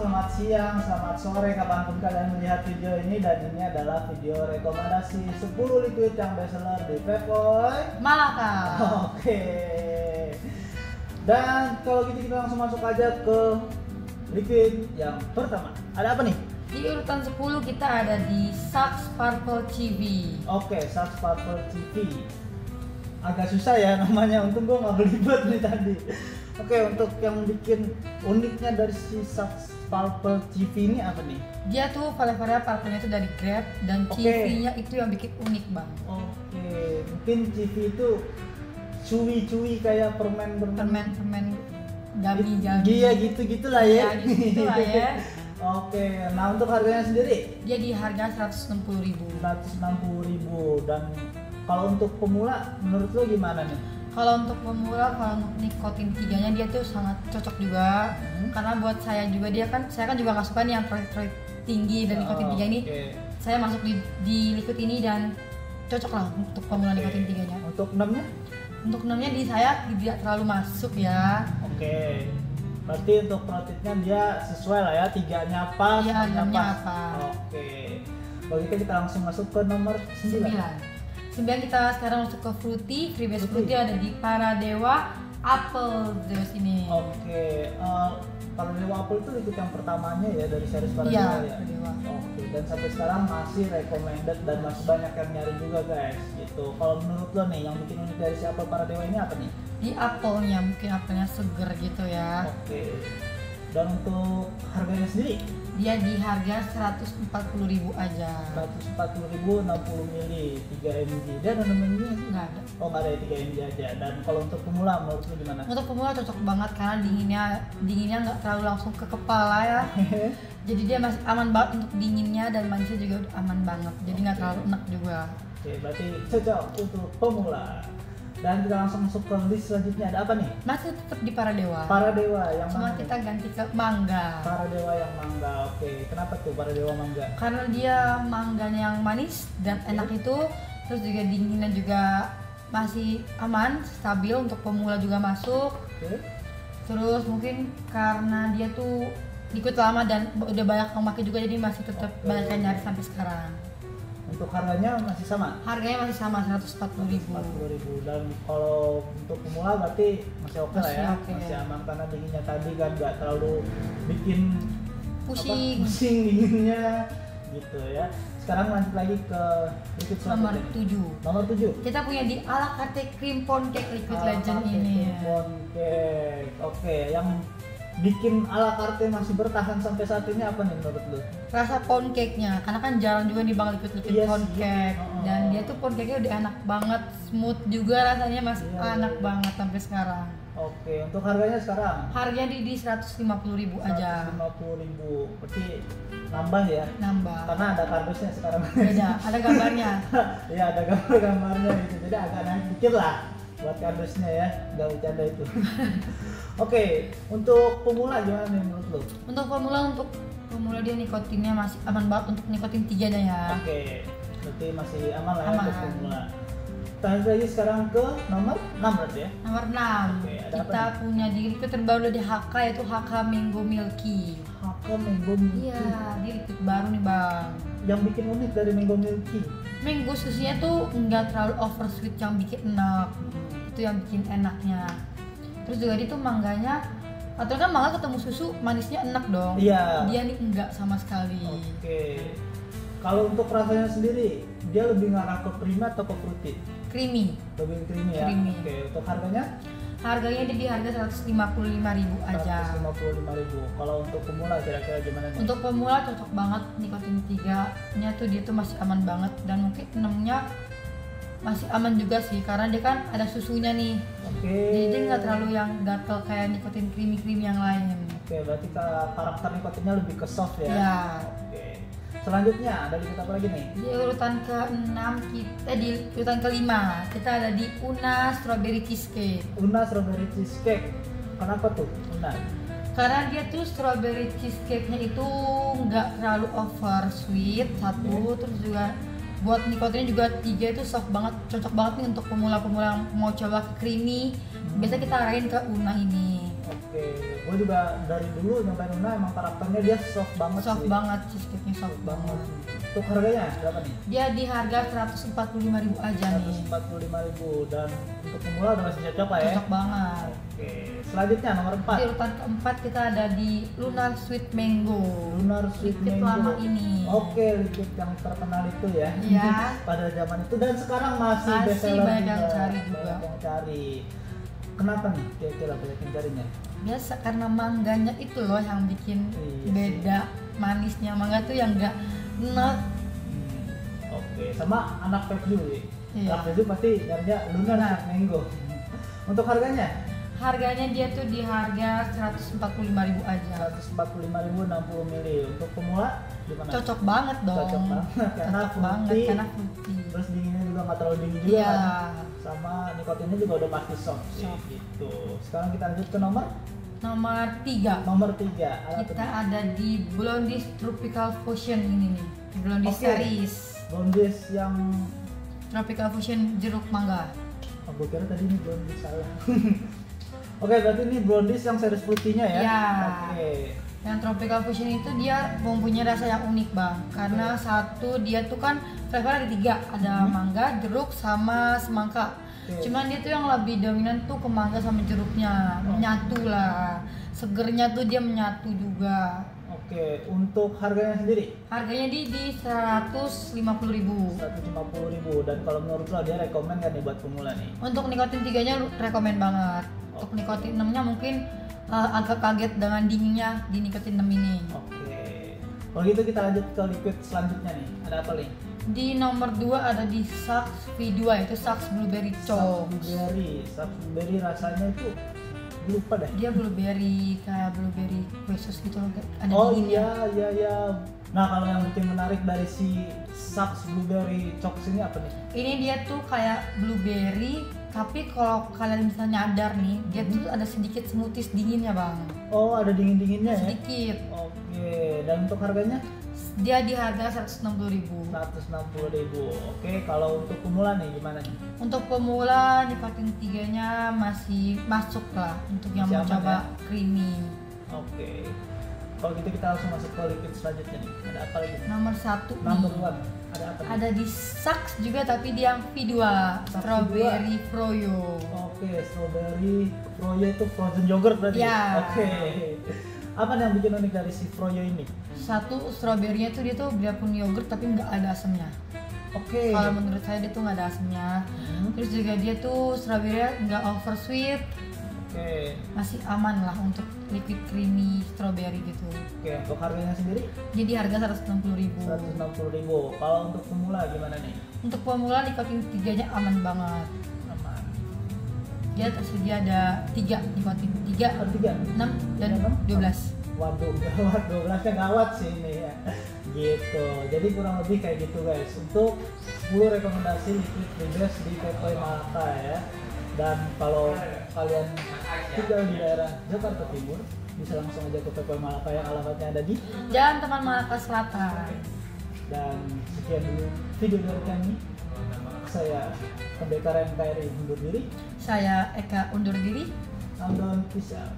selamat siang, selamat sore, kapanpun kalian melihat video ini. Dan ini adalah video rekomendasi 10 liquid yang bestseller di Vapoy Malaka. Oke. Dan kalau gitu kita langsung masuk aja ke liquid yang pertama. Ada apa nih? Di urutan 10 kita ada di Sax Purple TV. Oke, Sax Purple TV. Agak susah ya namanya, untung gue gak belibet nih tadi. Oke, untuk yang bikin uniknya dari si Sax Purple TV ini apa nih? Dia tuh flavor-nya purple-nya itu dari grape dan Oke. CV-nya itu yang bikin unik bang. Oke, mungkin CV itu cuwi-cuwi kayak permen-permen. Permen gami. Iya gitu-gitulah ya. Iya, gitu-gitulah ya. Oke, nah untuk harganya sendiri? Dia di harga 160.000. 160.000. Dan kalau untuk pemula menurut lo gimana nih? Kalau untuk pemula, kalau untuk nikotin 3-nya dia tuh sangat cocok juga. Karena buat saya juga saya kan juga nggak suka nih yang protein tinggi dan nikotin 3 ini. Oke. Saya masuk di liquid ini dan cocok lah untuk pemula nikotin 3-nya. Untuk 6-nya? Untuk 6-nya di saya tidak terlalu masuk ya. Oke. Berarti untuk proteinnya dia sesuai lah ya, 3-nya pas, Iya, 6-nya 6-nya pas. apa. Oke. Kalau gitu kita langsung masuk ke nomor 9. 9 kita sekarang masuk ke fruity. Freebase Fruity. fruity ada di Paradewa Apple Juice ini. Oke. Paradewa Apple itu liquid yang pertamanya ya dari series Iya, Paradewa ya? Paradewa. Oke, dan sampai sekarang masih recommended dan masih banyak yang nyari juga guys gitu. Kalau menurut lo nih yang bikin unik dari si Apple Paradewa ini apa nih? Di apelnya, mungkin apelnya seger gitu ya. Oke. Dan untuk harganya sendiri? Dia di harga 140.000 aja. 140.000 60 ml 3 mg. Dia ada namanya? Nggak ada. Oh nggak ada ya, 3 mg aja. Dan kalau untuk pemula menurut lo gimana? Untuk pemula cocok banget karena dinginnya nggak terlalu langsung ke kepala ya. Jadi dia masih aman banget untuk dinginnya dan manisnya juga aman banget. Jadi nggak terlalu enak juga. Oke, berarti cocok untuk pemula. Dan kita langsung masuk ke list selanjutnya. Ada apa nih? Masih tetap di Paradewa. Paradewa yang Cuma mana? kita ganti ke mangga. Paradewa yang mangga. Oke, kenapa tuh Paradewa mangga? Karena dia mangganya yang manis dan enak itu, terus juga dinginnya juga masih aman, stabil untuk pemula juga masuk. Oke. Terus mungkin karena dia tuh ikut lama dan udah banyak yang pakai juga, jadi masih tetap Oke. banyak yang nyari sampai sekarang. Untuk harganya masih sama? Harganya masih sama 140.000. 40.000. Dan kalau untuk pemula berarti masih oke lah ya, Masih oke. masih aman karena dinginnya tadi kan nggak terlalu bikin Pusing. pusing dinginnya gitu ya. Sekarang lanjut lagi ke liquid Nomor selanjutnya. 7. Nomor 7. Kita punya di ala carte cream pound cake liquid legend ini. Cake. Oke, yang bikin ala carte masih bertahan sampai saat ini apa nih menurut lu? Rasa pound cake-nya, karena kan jarang juga nih bang liquid Iya pound sih. cake. Dan dia tuh pound cake-nya udah enak banget, smooth juga rasanya, masih Iya, enak iya. banget sampai sekarang. Oke, untuk harganya sekarang Harganya di 150.000 aja. 150.000. Berarti nambah ya? Nambah. Karena ada kardusnya sekarang. Beda, ada gambarnya. Iya, ada gambar-gambarnya gitu. Jadi agak naik dikit lah buat kardusnya ya. Nggak bercanda itu. Oke, untuk pemula gimana nih menurut lo? Untuk pemula dia nikotinnya masih aman banget untuk nikotin 3-nya ya. Oke, berarti masih aman lah ya Aman. untuk pemula. Lanjut lagi sekarang ke nomor 6 berarti ya? Nomor 6, Oke, ada apa kita nih? punya di liquid terbaru di HK, yaitu HK Mango Milky. Haka Mango Milky. Iya, di liquid baru nih bang. Yang bikin unik dari Mango Milky? Mango susunya tuh nggak terlalu over sweet yang bikin enak. Itu yang bikin enaknya. Terus juga dia tuh mangganya, atau kan mangga ketemu susu manisnya enak dong. Iya. Dia nih enggak sama sekali. Oke. Kalau untuk rasanya sendiri, dia lebih ngarah ke creamy atau ke fruity? Creamy. Lebih creamy ya? Creamy. Oke, untuk harganya? Harganya dia di harga 155.000 aja. 155.000. Kalau untuk pemula kira-kira gimana nih? Untuk pemula cocok banget, nikotin 3-nya tuh dia tuh masih aman banget, dan mungkin 6-nya masih aman juga sih karena dia kan ada susunya nih. Oke. Jadi dia nggak terlalu yang gatel kayak nikotin creamy yang lain. Oke, berarti karakter nikotinnya lebih ke soft ya? Ya. Oke. Selanjutnya ada liquid apa lagi nih? Di urutan ke-6 di urutan ke-5 kita ada di Una Strawberry Cheesecake. Una Strawberry Cheesecake. Kenapa tuh Una? Karena dia tuh strawberry cheesecake-nya itu nggak terlalu over sweet satu, terus juga buat nikotinnya juga 3 itu soft banget, cocok banget nih untuk pemula-pemula yang mau coba creamy. Biasa kita arahin ke Una ini. Oke. Gue juga dari dulu nyobain Luna, emang karakternya dia soft banget Soft sih. banget, cheesecake-nya soft banget. Untuk harganya berapa nih? Dia di harga 145.000 aja nih. 145.000, dan untuk pemula udah masih cocok lah ya. Cocok banget. Oke, selanjutnya nomor 4. Di urutan keempat kita ada di Lunar Sweet Mango. Lunar Sweet Liquid Mango. lama ini. Oke, liquid yang terkenal itu ya. Iya. Pada zaman itu dan sekarang masih Masih best seller banyak juga. yang cari juga. Banyak yang cari. Kenapa nih kira-kira banyak yang carinya? Biasa karena mangganya itu loh yang bikin Iya beda. Manisnya mangga tuh yang enggak enak. Oke, sama anak Pepsi. Iya. Anak Pepsi pasti nyarinya Lunar Nah. Sweet Mango. Untuk harganya? Harganya dia tuh di harga 145.000 aja. 145.000 60 ml. Untuk pemula gimana? Cocok banget dong. Cocok banget karena Cocok banget fruity. karena fruity. Terus dinginnya juga nggak terlalu dingin juga Iya. kan? Sama nikotinnya juga udah pasti soft sih Soft. gitu. Sekarang kita lanjut ke nomor Nomor 3. nomor 3. Kita ada di Blondies Tropical Fusion ini nih. Blondies Oke. series. Blondies yang Tropical Fusion jeruk mangga. gue kira tadi ini blondies salah. Oke, berarti ini blondies yang series fruity-nya ya? Iya. Oke. Yang Tropical Fusion itu dia mempunyai rasa yang unik bang. Karena satu dia tuh kan flavor ada 3, ada mangga, jeruk, sama semangka. Oke. Cuman dia tuh yang lebih dominan tuh ke mangga sama jeruknya, menyatu lah. Segernya tuh dia menyatu juga. Oke, untuk harganya sendiri Harganya di 150.000. 150.000, dan kalau menurut lo dia rekomen kan nih buat pemula nih? Untuk nikotin 3-nya rekomen banget. Untuk nikotin 6-nya mungkin agak kaget dengan dinginnya di nikotin 6 ini. Oke. Kalau gitu kita lanjut ke liquid selanjutnya nih. Ada apa nih? Di nomor 2 ada di Sax V2 itu Sax Blueberry Choc. Sax blueberry rasanya itu gue lupa deh. Dia blueberry kayak blueberry kue sus gitu loh, ada Oh dinginnya. iya. Nah, kalau yang bikin menarik dari si Sax blueberry choc ini apa nih? Ini dia tuh kayak blueberry, tapi kalau kalian bisa nyadar nih, dia tuh ada sedikit smoothies dinginnya bang. Oh, ada dingin-dinginnya ya? Sedikit. Oke, dan untuk harganya? Dia di harga 160.000. 160.000. Oke, kalau untuk pemula nih gimana nih? Untuk pemula nikotin 3-nya masih masuk lah untuk yang Masih mau aman coba ya? creamy. Oke. Kalau gitu kita langsung masuk ke liquid selanjutnya nih. Ada apa lagi? Nomor 1 Number nih. 1. Ada apa nih? Ada di Sax juga tapi dia yang V2, Sax Strawberry Froyo. Oke, strawberry froyo itu frozen yogurt berarti? Ya. Oke. Apa nih yang bikin unik dari si froyo ini? Satu, strawberry-nya tuh dia tuh biarpun yogurt tapi nggak ada asamnya. Oke. Kalau menurut saya dia tuh nggak ada asamnya. Terus juga dia tuh strawberry-nya nggak over sweet, Oke. masih aman lah untuk liquid creamy strawberry gitu. Oke, untuk harganya sendiri Jadi harga 160.000. 160.000. Kalau untuk pemula gimana nih? Untuk pemula nikotin 3-nya aman banget. Aman. Dia tersedia ada 3 nikotin, 3, Ada 3. 6 dan 12. Waduh, gawat, 12-nya gawat sih ini ya. Gitu. Jadi kurang lebih kayak gitu guys. Untuk 10 rekomendasi liquid freebase di Pepoi Malaka ya. Dan kalau kalian tinggal di daerah Jakarta Timur, bisa langsung aja ke Pepoi Malaka yang alamatnya ada di. Jalan Taman Malaka Selatan. Dan sekian dulu video dari kami. Saya Pendekar NKRI undur diri. Saya Eka undur diri. Countdown, peace out.